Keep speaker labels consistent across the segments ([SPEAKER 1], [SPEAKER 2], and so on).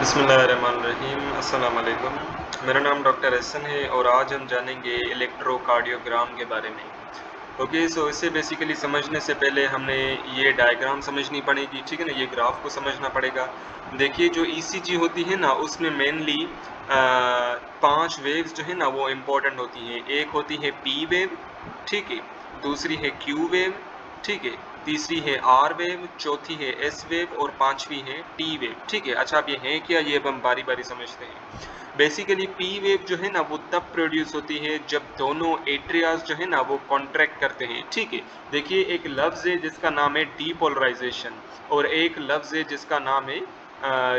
[SPEAKER 1] बिस्मिल्लाहिर्रहमानिर्रहीम अस्सलाम वालेकुम। मेरा नाम डॉक्टर एहसन है और आज हम जानेंगे इलेक्ट्रोकार्डियोग्राम के बारे में। ओके, सो इसे बेसिकली समझने से पहले हमने ये डायग्राम समझनी पड़ेगी, ठीक है ना, ये ग्राफ को समझना पड़ेगा। देखिए जो ईसीजी होती है ना उसमें मेनली 5 वेव्स जो है ना वो इम्पोर्टेंट होती हैं। एक होती है पी वेव, ठीक है, दूसरी है क्यू वेव, ठीक है, तीसरी है आर वेव, चौथी है एस वेव और पांचवी है टी वेव, ठीक है। अच्छा अब ये है क्या, ये अब हम बारी बारी समझते हैं। बेसिकली पी वेव जो है ना वो तब प्रोड्यूस होती है जब दोनों एट्रियाज जो है ना वो कॉन्ट्रैक्ट करते हैं, ठीक है। देखिए एक लफ्ज है जिसका नाम है डीपोलराइजेशन और एक लफ्ज है जिसका नाम है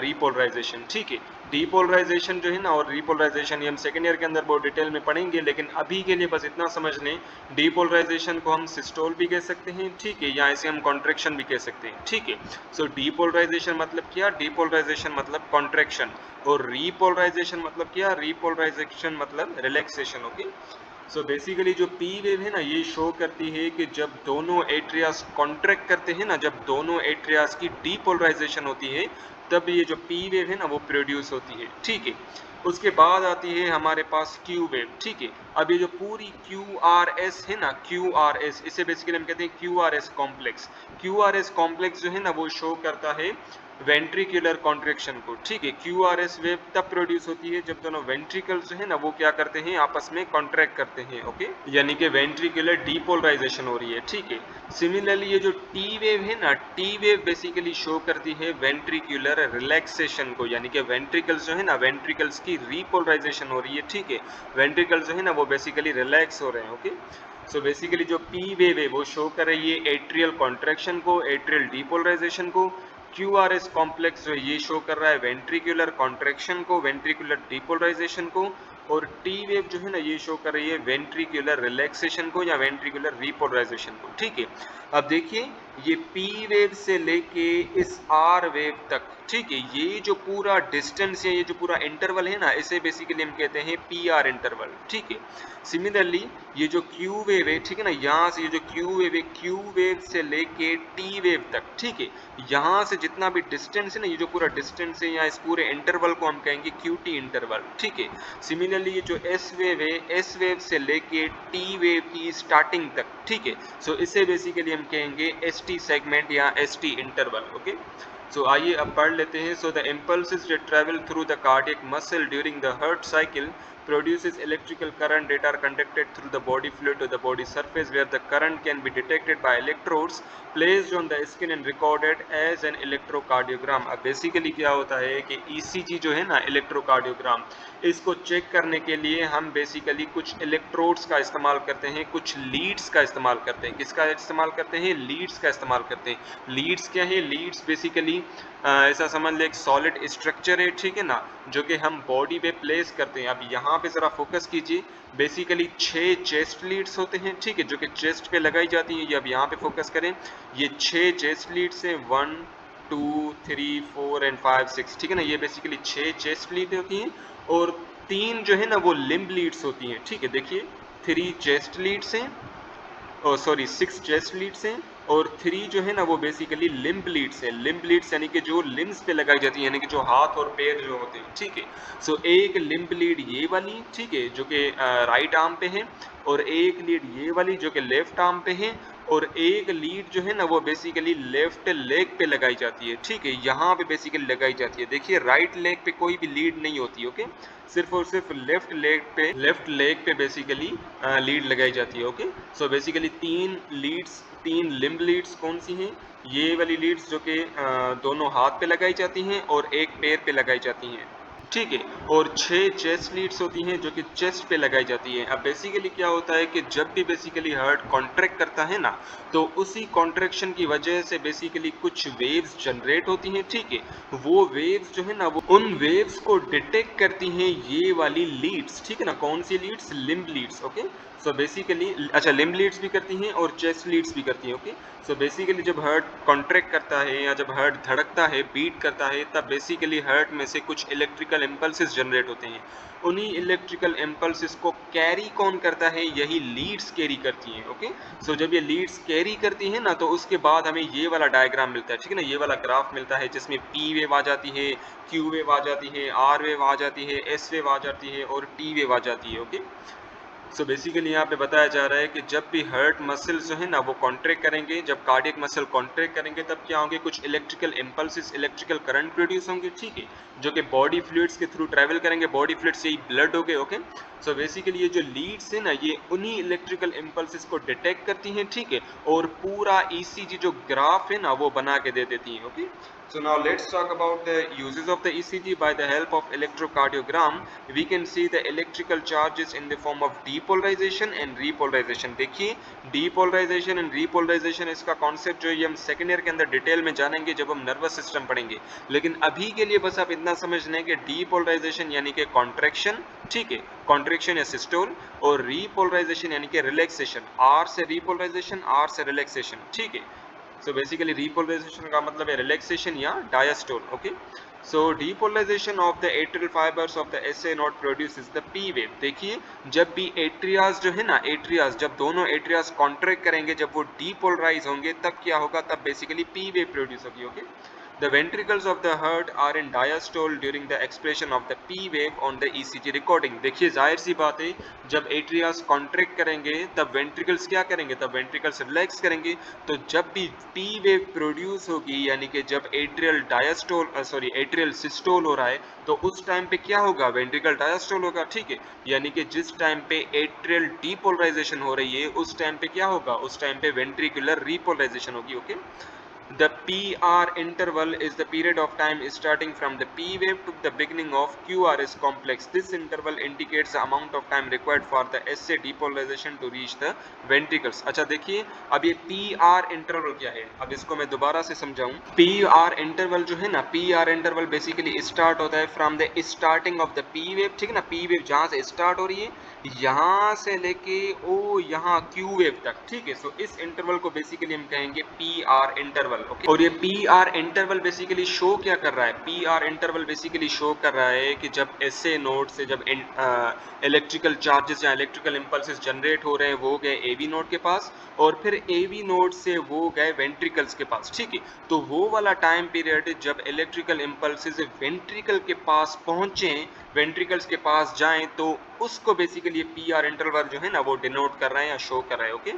[SPEAKER 1] रिपोलराइजेशन, ठीक है। डीपोलराइजेशन जो है ना और रिपोलराइजेशन ये हम सेकेंड ईयर के अंदर बहुत डिटेल में पढ़ेंगे, लेकिन अभी के लिए बस इतना समझ लें, डीपोलराइजेशन को हम सिस्टोल भी कह सकते हैं, ठीक है, या इसे हम कॉन्ट्रैक्शन भी कह सकते हैं, ठीक है। सो डीपोलराइजेशन मतलब क्या, डीपोलराइजेशन मतलब कॉन्ट्रैक्शन, और रीपोलराइजेशन मतलब क्या, रीपोलराइजेशन मतलब रिलैक्सेशन, ओके। सो बेसिकली जो पी वेव है ना ये शो करती है कि जब दोनों एट्रियास कॉन्ट्रैक्ट करते हैं ना, जब दोनों एट्रियास की डीपोलराइजेशन होती है तब ये जो पी वेव है ना वो प्रोड्यूस होती है, ठीक है। उसके बाद आती है हमारे पास क्यू वेव, ठीक है। अब ये जो पूरी क्यू आर एस है ना, क्यू आर एस, इसे बेसिकली हम कहते हैं Q R S complex. Q R S complex जो है ना वो शो करता है वेंट्रिकुलर कॉन्ट्रैक्शन को, ठीक है। क्यू आर एस वेव तब प्रोड्यूस होती है जब दोनों वेंट्रिकल्स जो है ना वो क्या करते हैं, आपस में कॉन्ट्रैक्ट करते हैं, ओके, यानी कि वेंट्रिकुलर डीपोलराइजेशन हो रही है, ठीक है। सिमिलरली ये जो टी वेव है ना, टी वेव बेसिकली शो करती है वेंट्रिकुलर रिलैक्सेशन को, यानी कि वेंट्रिकल्स जो है ना, वेंट्रिकल्स की रीपोलराइजेशन हो रही है, ठीक है। वेंट्रिकल्स जो है ना वो बेसिकली रिलैक्स हो रहे हैं, ओके। सो बेसिकली जो पी वेव है वो शो कर रही है एट्रियल कॉन्ट्रैक्शन को, एट्रियल डीपोलराइजेशन को। क्यू आर एस कॉम्प्लेक्स जो ये शो कर रहा है वेंट्रिकुलर कॉन्ट्रैक्शन को, वेंट्रिकुलर डीपोलराइजेशन को, और टी वेव जो है ना ये शो कर रही है वेंट्रिकुलर रिलैक्सेशन को या वेंट्रिकुलर रीपोलराइजेशन को, ठीक है। अब देखिए ये पी वेव से लेके इस आर वेव तक, ठीक है, ये जो पूरा डिस्टेंस है, ये जो पूरा इंटरवल है ना, इसे बेसिकली हम कहते हैं पी आर इंटरवल, ठीक है। सिमिलरली ये जो क्यू वेव है, ठीक है ना, यहाँ से ये जो क्यू वेव है, क्यू वेव से लेके टी वेव तक, ठीक है, यहाँ से जितना भी डिस्टेंस है ना, ये जो पूरा डिस्टेंस है या इस पूरे इंटरवल को हम कहेंगे क्यू टी इंटरवल, ठीक है। सिमिलरली ये जो एस वेव है, एस वेव से लेके टी वेव की स्टार्टिंग तक, ठीक है, सो इसे बेसिकली हम कहेंगे एस टी सेगमेंट या एस टी इंटरवल, ओके। सो आइए अब पढ़ लेते हैं। So the impulses that travel through the cardiac muscle during the heart cycle produces electrical current that are conducted through the body fluid to the body surface, where the current can be detected by electrodes placed on the skin and recorded as an electrocardiogram। अब basically क्या होता है कि ECG जो है ना, electrocardiogram, इसको check करने के लिए हम बेसिकली कुछ इलेक्ट्रोड्स का इस्तेमाल करते हैं, कुछ लीड्स का इस्तेमाल करते हैं। किसका इस्तेमाल करते हैं, लीड्स का इस्तेमाल करते हैं। लीड्स क्या है, लीड्स बेसिकली ऐसा समझ ले एक सॉलिड स्ट्रक्चर है, ठीक है ना, जो कि हम बॉडी पे प्लेस करते हैं। अब यहाँ पे ज़रा फोकस कीजिए, बेसिकली 6 चेस्ट लीड्स होते हैं, ठीक है, जो कि चेस्ट पे लगाई जाती हैं। ये अब यहाँ पे फोकस करें, ये 6 चेस्ट लीड्स हैं, 1 2 3 4 एंड 5 6, ठीक है ना, ये बेसिकली 6 चेस्ट लीड होती हैं, और 3 जो है ना वो लिम्ब लीड्स होती हैं, ठीक है। देखिए 3 चेस्ट लीड्स हैं, सॉरी 6 चेस्ट लीड्स हैं, और 3 जो है ना वो बेसिकली लिम्ब लीड्स हैं। लिम्ब लीड्स यानी कि जो लिम्स पे लगाई जाती है, यानी कि जो हाथ और पैर जो होते हैं, ठीक है। सो एक लिम्ब लीड ये वाली, ठीक है, जो कि राइट आर्म पे है, और एक लीड ये वाली जो कि लेफ्ट आर्म पे है, और एक लीड जो है ना वो बेसिकली लेफ्ट लेग पे लगाई जाती है, ठीक है, यहाँ पे बेसिकली लगाई जाती है। देखिए राइट लेग पे कोई भी लीड नहीं होती, ओके, सिर्फ और सिर्फ लेफ्ट लेग पे बेसिकली लीड लगाई जाती है, okay. So basically 3 leads, 3 limb leads कौन सी हैं, ये वाली लीड्स जो कि दोनों हाथ पे लगाई जाती हैं और एक पैर पे लगाई जाती हैं, ठीक है, और 6 चेस्ट लीड्स होती हैं जो कि चेस्ट पे लगाई जाती हैं। अब बेसिकली क्या होता है कि जब भी बेसिकली हार्ट कॉन्ट्रैक्ट करता है ना, तो उसी कॉन्ट्रैक्शन की वजह से बेसिकली कुछ वेव्स जनरेट होती हैं, ठीक है। वो वेव्स जो है ना वो उन वेव्स को डिटेक्ट करती हैं ये वाली लीड्स, ठीक है ना, कौन सी leads, limb leads, okay. So basically अच्छा लिम्ब लीड्स भी करती हैं और चेस्ट लीड्स भी करती हैं, ओके। सो बेसिकली जब हार्ट कॉन्ट्रैक्ट करता है या जब हार्ट धड़कता है, बीट करता है, तब बेसिकली हार्ट में से कुछ इलेक्ट्रिकल इलेक्ट्रिकल इम्पल्सेस जनरेट होते हैं। उन्हीं इलेक्ट्रिकल इम्पल्सेस को कैरी कौन करता है? यही लीड्स कैरी करती हैं। ओके, सो जब ये लीड्स कैरी करती हैं ना, तो उसके बाद हमें ये वाला डायग्राम मिलता है, ठीक है ना, ये वाला ग्राफ मिलता है जिसमें पी वेव आ जाती है, क्यू वेव आ जाती है, आर वेव आ जाती है, एस वेव आ जाती है और टी वेव आ जाती है। ओके, सो बेसिकली यहाँ पे बताया जा रहा है कि जब भी हार्ट मसल्स जो है ना वो कॉन्ट्रैक्ट करेंगे, जब कार्डियक मसल कॉन्ट्रैक्ट करेंगे तब क्या होंगे, कुछ electrical impulses, electrical current produce होंगे, ठीक है, जो कि बॉडी फ्लूइड्स के थ्रू ट्रैवल करेंगे, बॉडी फ्लूइड्स से ही ब्लड हो गए। ओके, सो बेसिकली ये जो लीड्स है ना, ये उन्हीं इलेक्ट्रिकल इम्पल्सेस को डिटेक्ट करती हैं, ठीक है, और पूरा ईसीजी जो ग्राफ है ना वो बना के दे देती हैं। Okay, so now let's talk about the uses of the ECG. By the help of electrocardiogram we can see the electrical charges in the form of depolarization and repolarization. देखिए, depolarization and repolarization इसका concept जो है ये हम second year के अंदर detail में जानेंगे जब हम नर्वस सिस्टम पढ़ेंगे, लेकिन अभी के लिए बस आप इतना समझ लें कि depolarization यानी कि कॉन्ट्रैक्शन, ठीक है, कॉन्ट्रैक्शन या सिस्टोल, और repolarization यानी कि रिलैक्सेशन, R से repolarization, R से रिलैक्सेशन, ठीक है। So basically repolarization का मतलब है रिलैक्सेशन या diastole. Okay, so depolarization of the atrial fibers of the SA node produces the P wave. देखिए, जब भी एट्रियाज जो है ना, एट्रियाज जब दोनों एट्रियाज कॉन्ट्रैक्ट करेंगे, जब वो डीपोलराइज होंगे तब क्या होगा, तब बेसिकली पी वेव प्रोड्यूस होगी। Okay, the ventricles of the heart are in diastole during the expression of the P wave on the ECG recording। देखिए, जाहिर सी बात है, जब एट्रियास कॉन्ट्रैक्ट करेंगे तब वेंट्रिकल्स क्या करेंगे, तब वेंट्रिकल्स रिलैक्स करेंगे। तो जब भी P वेव प्रोड्यूस होगी, यानी कि जब एट्रियल डायस्टोल एट्रियल सिस्टोल हो रहा है, तो उस टाइम पे क्या होगा, वेंट्रिकल डायस्टोल होगा, ठीक है, यानी कि जिस टाइम पे एट्रियल डीपोलराइजेशन हो रही है उस टाइम पे क्या होगा, उस टाइम पे वेंट्रिकुलर रिपोलराइजेशन होगी। Okay, the PR interval is the period of time starting from the P wave to the beginning of QRS complex. This interval indicates the amount of time required for the SA depolarization to reach the ventricles. अच्छा देखिए, अब ये PR interval क्या है, अब इसको मैं दोबारा से समझाऊं। PR interval जो है ना, PR interval बेसिकली स्टार्ट होता है from the starting of the P wave, ठीक है ना, P wave जहां से स्टार्ट हो रही है यहाँ से लेके ओ यहाँ Q wave तक, ठीक है। सो इस इंटरवल को बेसिकली हम कहेंगे PR इंटरवल। ओके, और ये PR इंटरवल बेसिकली शो क्या कर रहा है, PR इंटरवल बेसिकली शो कर रहा है कि जब SA नोड से जब इलेक्ट्रिकल चार्जेस या इलेक्ट्रिकल इंपल्सेस जनरेट हो रहे हैं वो गए AV नोड के पास, और फिर AV नोड से वो गए वेंट्रिकल्स के पास, ठीक है। तो वो वाला टाइम पीरियड जब इलेक्ट्रिकल इंपल्सेस वेंट्रिकल के पास पहुंचे, वेंट्रिकल्स के पास जाएं, तो उसको बेसिकली PR इंटरवल जो है ना वो डिनोट कर रहे हैं या शो कर रहे हैं। Okay,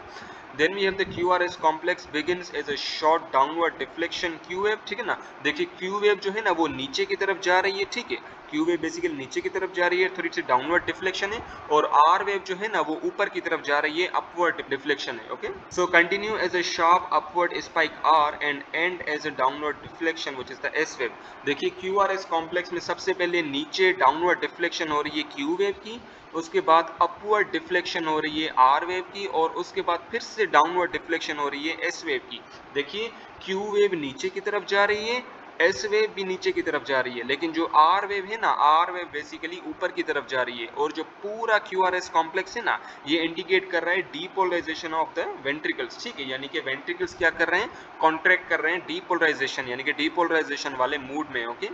[SPEAKER 1] then we have the QRS complex begins as a short downward deflection Q wave, ठीक है ना। देखिए, Q वेव जो है ना वो नीचे की तरफ जा रही है, ठीक है, Q वेव बेसिकली नीचे की तरफ जा रही है, थोड़ी सी डाउनवर्ड डिफ्लेक्शन है, और R वेव जो है ना वो ऊपर की तरफ जा रही है, अपवर्ड डिफ्लेक्शन है। Okay, so continue as a sharp upward spike R and and as a downward deflection which is the S wave. देखिए, QRS कॉम्प्लेक्स में सबसे पहले नीचे डाउनवर्ड डिफ्लेक्शन हो रही है Q वेव की, उसके बाद अपवर्ड डिफ्लेक्शन हो रही है R वेव की, और उसके बाद फिर से डाउनवर्ड डिफ्लेक्शन हो रही है S वेव की। देखिए, Q वेव नीचे की तरफ जा रही है, S वेव भी नीचे की तरफ जा रही है, लेकिन जो R वेव है ना, R वेव बेसिकली ऊपर की तरफ जा रही है, और जो पूरा QRS कॉम्प्लेक्स है ना, ये इंडिकेट कर रहा है डीपोलराइजेशन ऑफ द वेंट्रिकल्स, ठीक है, यानी कि वेंट्रिकल्स क्या कर रहे हैं, कॉन्ट्रैक्ट कर रहे हैं, डीपोलराइजेशन यानी कि डीपोलराइजेशन वाले मूड में। Okay,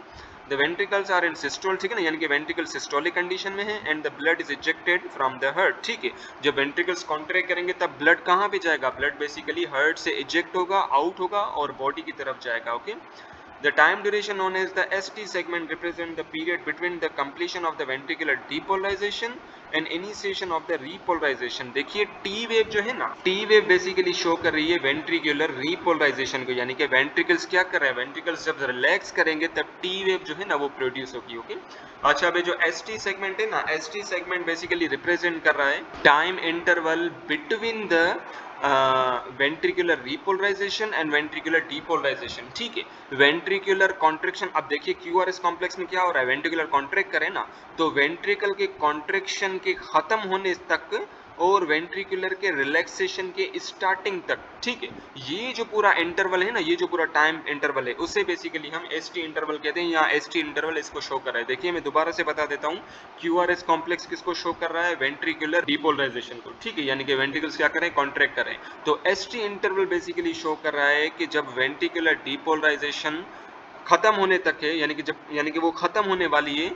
[SPEAKER 1] the ventricles are in systole, ठीक है ना, यानी कि वेंट्रिकल सिस्टोलिक कंडीशन में है, and the blood is ejected from the heart, ठीक है। जब वेंट्रिकल्स कॉन्ट्रैक्ट करेंगे तब ब्लड कहाँ पे जाएगा, ब्लड बेसिकली हार्ट से इजेक्ट होगा, आउट होगा और बॉडी की तरफ जाएगा। Okay, the time duration known as the ST segment represent the period between the completion of the ventricular depolarization and initiation of the repolarization। देखिए, T wave जो है ना, T wave बेसिकली शो कर रही है ventricular repolarization को, यानी कि वेंट्रिकल्स क्या कर रहे हैं, वेंट्रिकल्स जब रिलैक्स करेंगे तब T wave जो है ना वो प्रोड्यूस होगी। ओके, अच्छा, अब जो ST सेगमेंट है ना, ST सेगमेंट बेसिकली रिप्रेजेंट कर रहा है time interval between the ventricular repolarization and ventricular depolarization, ठीक है। वेंट्रिकुलर कॉन्ट्रैक्शन, अब देखिए QRS कॉम्प्लेक्स में क्या हो रहा है, वेंट्रिकुलर कॉन्ट्रैक्ट करें ना, तो वेंट्रिकल के कॉन्ट्रैक्शन के खत्म होने तक और वेंट्रिकुलर के रिलैक्सेशन के स्टार्टिंग तक, ठीक है, ये जो पूरा इंटरवल है ना, ये जो पूरा टाइम इंटरवल है उसे बेसिकली हम ST इंटरवल कहते हैं, या ST इंटरवल इसको शो कर रहा है। देखिए, मैं दोबारा से बता देता हूँ, QRS कॉम्प्लेक्स किसको शो कर रहा है, वेंट्रिकुलर डीपोलराइजेशन को, ठीक है, यानी कि वेंट्रिकल्स क्या करें, कॉन्ट्रैक्ट करें। तो ST इंटरवल बेसिकली शो कर रहा है कि जब वेंट्रिकुलर डीपोलराइजेशन खत्म होने तक है, यानी कि वो खत्म होने वाली है,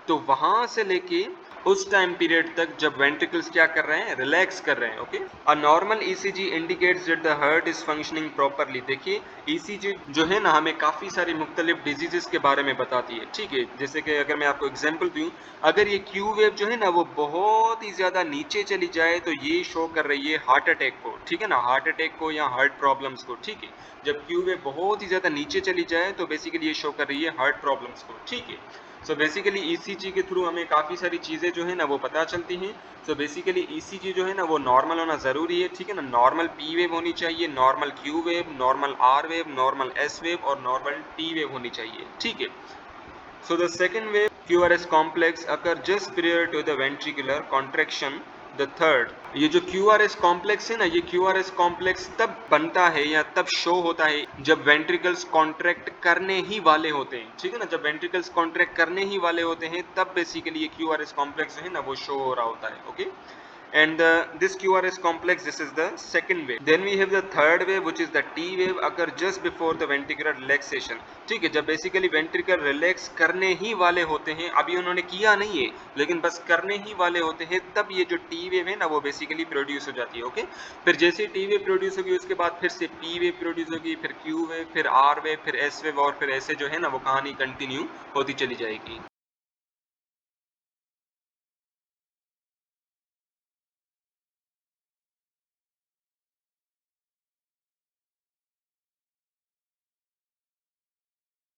[SPEAKER 1] तो वहां से लेके उस टाइम पीरियड तक जब वेंट्रिकल्स क्या कर रहे हैं, रिलैक्स कर रहे हैं। Okay, a normal ECG indicates that the heart is functioning properly. देखिए ईसीजी जो है ना हमें काफी सारी मुख्तलिफ डिजीजेस के बारे में बताती है, ठीक है। जैसे कि अगर मैं आपको एग्जांपल दूं, अगर ये क्यू वेव जो है ना वो बहुत ही ज्यादा नीचे चली जाए तो ये शो कर रही है हार्ट अटैक को, ठीक है ना, हार्ट अटैक को या हार्ट प्रॉब्लम्स को, ठीक है। जब क्यू वेव बहुत ही ज्यादा नीचे चली जाए तो बेसिकली ये शो कर रही है हार्ट प्रॉब्लम्स को, ठीक है। सो बेसिकली ईसीजी के थ्रू हमें काफ़ी सारी चीज़ें जो है ना वो पता चलती हैं। सो बेसिकली ईसीजी जो है ना वो नॉर्मल होना ज़रूरी है, ठीक है ना। नॉर्मल पी वेव होनी चाहिए, normal Q wave, normal R wave, normal S wave और नॉर्मल टी वेव होनी चाहिए, ठीक है। So the second wave QRS complex occur just prior to the ventricular contraction. The third, ये जो QRS कॉम्प्लेक्स है ना, ये QRS कॉम्प्लेक्स तब बनता है या तब शो होता है जब वेंट्रिकल्स कॉन्ट्रैक्ट करने ही वाले होते हैं, ठीक है ना। जब वेंट्रिकल्स कॉन्ट्रैक्ट करने ही वाले होते हैं तब बेसिकली ये QRS कॉम्प्लेक्स जो है ना वो शो हो रहा होता है। Okay, and this QRS complex, this is the second wave. Then we have the third wave which is the T wave occur just before the ventricular relaxation, ठीक है। जब बेसिकली वेंट्रिकल रिलैक्स करने ही वाले होते हैं, अभी उन्होंने किया नहीं है लेकिन बस करने ही वाले होते हैं, तब ये जो टी वेव है ना वो बेसिकली प्रोड्यूस हो जाती है। ओके, फिर जैसे टी वेव प्रोड्यूस होगी उसके बाद फिर से पी वेव प्रोड्यूस होगी, फिर क्यू वेव, फिर आर वेव, फिर एस वेव और फिर ऐसे जो है ना वो कहानी कंटिन्यू होती चली जाएगी।